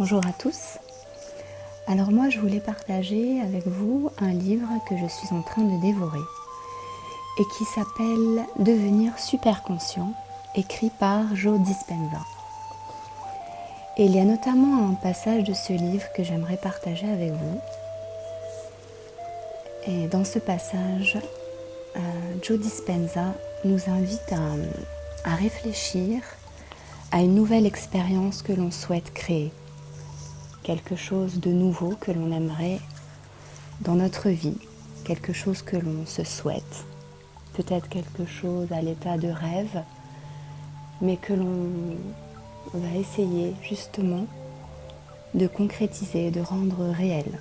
Bonjour à tous. Alors moi je voulais partager avec vous un livre que je suis en train de dévorer et qui s'appelle Devenir super conscient, écrit par Joe Dispenza. Et il y a notamment un passage de ce livre que j'aimerais partager avec vous. Et dans ce passage, Joe Dispenza nous invite à réfléchir à une nouvelle expérience que l'on souhaite créer. Quelque chose de nouveau que l'on aimerait dans notre vie, quelque chose que l'on se souhaite, peut-être quelque chose à l'état de rêve, mais que l'on va essayer justement de concrétiser, de rendre réel.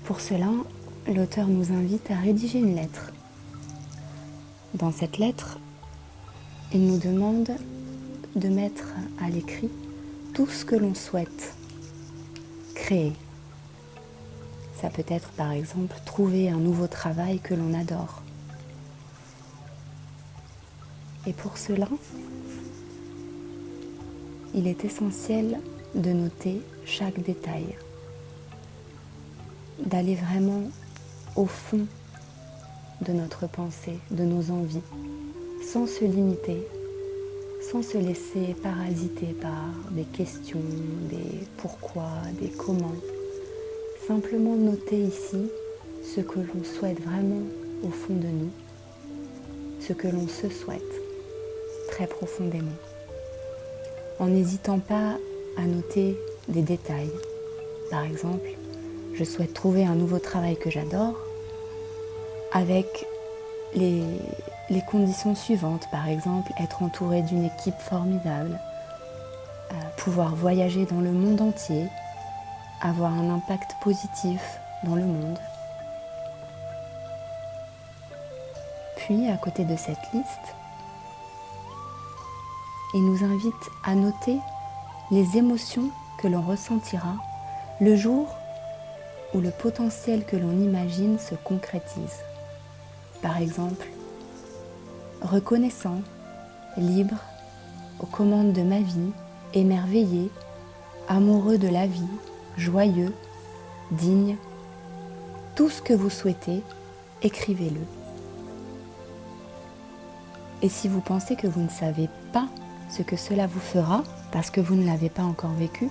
Pour cela, l'auteur nous invite à rédiger une lettre. Dans cette lettre, il nous demande de mettre à l'écrit tout ce que l'on souhaite créer. Ça peut être par exemple trouver un nouveau travail que l'on adore. Et pour cela, il est essentiel de noter chaque détail, d'aller vraiment au fond de notre pensée, de nos envies, sans se limiter, sans se laisser parasiter par des questions, des pourquoi, des comment. Simplement noter ici ce que l'on souhaite vraiment au fond de nous, ce que l'on se souhaite très profondément, en n'hésitant pas à noter des détails. Par exemple, je souhaite trouver un nouveau travail que j'adore avec les conditions suivantes, par exemple être entouré d'une équipe formidable, pouvoir voyager dans le monde entier, avoir un impact positif dans le monde. Puis, à côté de cette liste, il nous invite à noter les émotions que l'on ressentira le jour où le potentiel que l'on imagine se concrétise. Par exemple, reconnaissant, libre, aux commandes de ma vie, émerveillé, amoureux de la vie, joyeux, digne, tout ce que vous souhaitez, écrivez-le. Et si vous pensez que vous ne savez pas ce que cela vous fera, parce que vous ne l'avez pas encore vécu,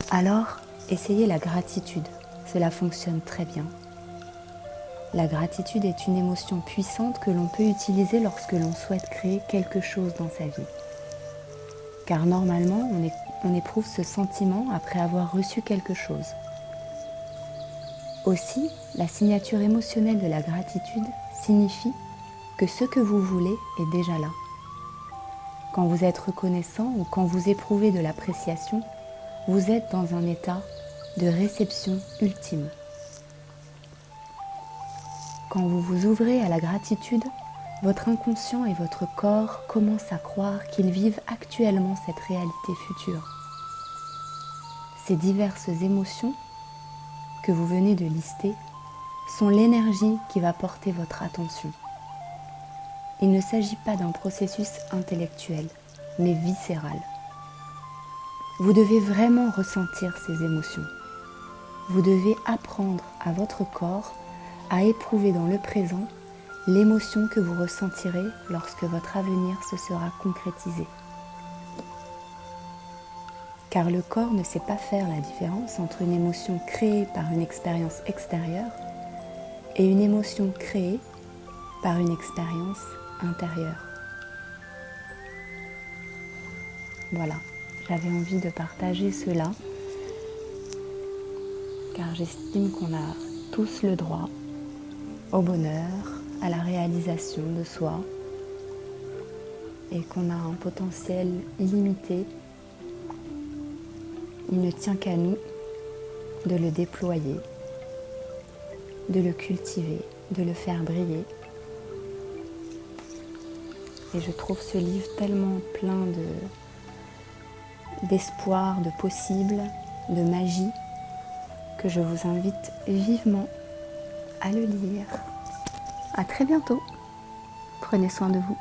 alors essayez la gratitude, cela fonctionne très bien. La gratitude est une émotion puissante que l'on peut utiliser lorsque l'on souhaite créer quelque chose dans sa vie. Car normalement, on éprouve ce sentiment après avoir reçu quelque chose. Aussi, la signature émotionnelle de la gratitude signifie que ce que vous voulez est déjà là. Quand vous êtes reconnaissant ou quand vous éprouvez de l'appréciation, vous êtes dans un état de réception ultime. Quand vous vous ouvrez à la gratitude, votre inconscient et votre corps commencent à croire qu'ils vivent actuellement cette réalité future. Ces diverses émotions que vous venez de lister sont l'énergie qui va porter votre attention. Il ne s'agit pas d'un processus intellectuel, mais viscéral. Vous devez vraiment ressentir ces émotions. Vous devez apprendre à votre corps à éprouver dans le présent l'émotion que vous ressentirez lorsque votre avenir se sera concrétisé. Car le corps ne sait pas faire la différence entre une émotion créée par une expérience extérieure et une émotion créée par une expérience intérieure. Voilà, j'avais envie de partager cela car j'estime qu'on a tous le droit au bonheur, à la réalisation de soi et qu'on a un potentiel illimité. Il ne tient qu'à nous de le déployer, de le cultiver, de le faire briller. Et je trouve ce livre tellement plein d'espoir, de possible, de magie, que je vous invite vivement à le lire. À très bientôt. Prenez soin de vous.